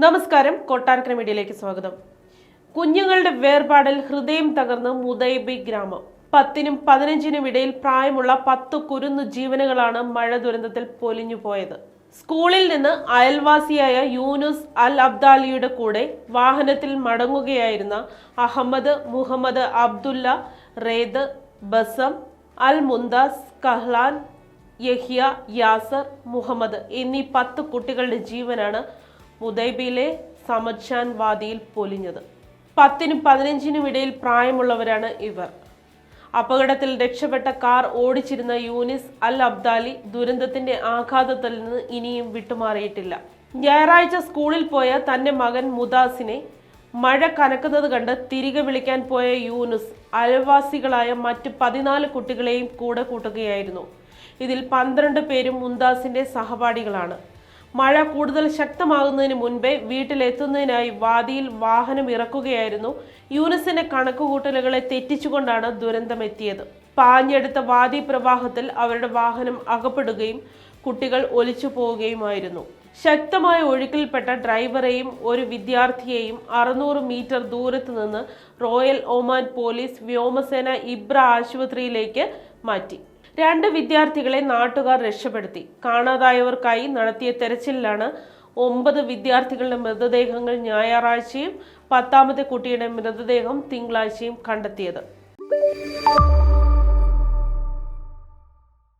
നമസ്കാരം, കൊട്ടാരക്കര മീഡിയയിലേക്ക് സ്വാഗതം. കുഞ്ഞുങ്ങളുടെ വേർപാടിൽ ഹൃദയം തകർന്ന് മുദൈബി ഗ്രാമം. 10-നും 15-നും ഇടയിൽ പ്രായമുള്ള 10 കുരുന്നു ജീവനുകളാണ് മഴ ദുരന്തത്തിൽ പൊലിഞ്ഞുപോയത്. സ്കൂളിൽ നിന്ന് അയൽവാസിയായ യൂനുസ് അൽ അബ്ദാലിയുടെ കൂടെ വാഹനത്തിൽ മടങ്ങുകയായിരുന്ന അഹമ്മദ്, മുഹമ്മദ്, അബ്ദുല്ല, റേദ്, ബസം, അൽ മുന്താസ്, കഹ്ലാൻ, യഹിയ, യാസർ, മുഹമ്മദ് എന്നീ 10 കുട്ടികളുടെ ജീവനാണ് മുദൈബിയിലെ സമദ്ഷാൻ വാദിയിൽ പൊലിഞ്ഞത്. 10-നും 15-നും ഇടയിൽ പ്രായമുള്ളവരാണ് ഇവർ. അപകടത്തിൽ രക്ഷപ്പെട്ട കാർ ഓടിച്ചിരുന്ന യൂനിസ് അൽ അബ്ദാലി ദുരന്തത്തിന്റെ ആഘാതത്തിൽ നിന്ന് ഇനിയും വിട്ടുമാറിയിട്ടില്ല. ഞായറാഴ്ച സ്കൂളിൽ പോയ തന്റെ മകൻ മുദാസിനെ മഴ കനക്കുന്നത് കണ്ട് തിരികെ വിളിക്കാൻ പോയ യൂനുസ് അയൽവാസികളായ മറ്റ് 14 കുട്ടികളെയും കൂടെ കൂട്ടുകയായിരുന്നു. ഇതിൽ 12 പേരും മുന്താസിന്റെ സഹപാഠികളാണ്. മഴ കൂടുതൽ ശക്തമാകുന്നതിന് മുൻപേ വീട്ടിലെത്തുന്നതിനായി വാദിയിൽ വാഹനം ഇറക്കുകയായിരുന്നു. യൂനുസിന്റെ കണക്കുകൂട്ടലുകളെ തെറ്റിച്ചുകൊണ്ടാണ് ദുരന്തമെത്തിയത്. പാഞ്ഞെടുത്ത വാദി പ്രവാഹത്തിൽ അവരുടെ വാഹനം അകപ്പെടുകയും കുട്ടികൾ ഒലിച്ചു പോവുകയുമായിരുന്നു. ശക്തമായ ഒഴുക്കിൽപ്പെട്ട ഡ്രൈവറെയും ഒരു വിദ്യാർത്ഥിയെയും 600 മീറ്റർ ദൂരത്ത് നിന്ന് റോയൽ ഒമാൻ പോലീസ് വ്യോമസേന ഇബ്ര ആശുപത്രിയിലേക്ക് മാറ്റി. 2 വിദ്യാർത്ഥികളെ നാട്ടുകാർ രക്ഷപ്പെടുത്തി. കാണാതായവർക്കായി നടത്തിയ തെരച്ചിലിലാണ് 9 വിദ്യാർത്ഥികളുടെ മൃതദേഹങ്ങൾ ഞായറാഴ്ചയും 10ാമത്തെ കുട്ടിയുടെ മൃതദേഹം തിങ്കളാഴ്ചയും കണ്ടെത്തിയത്.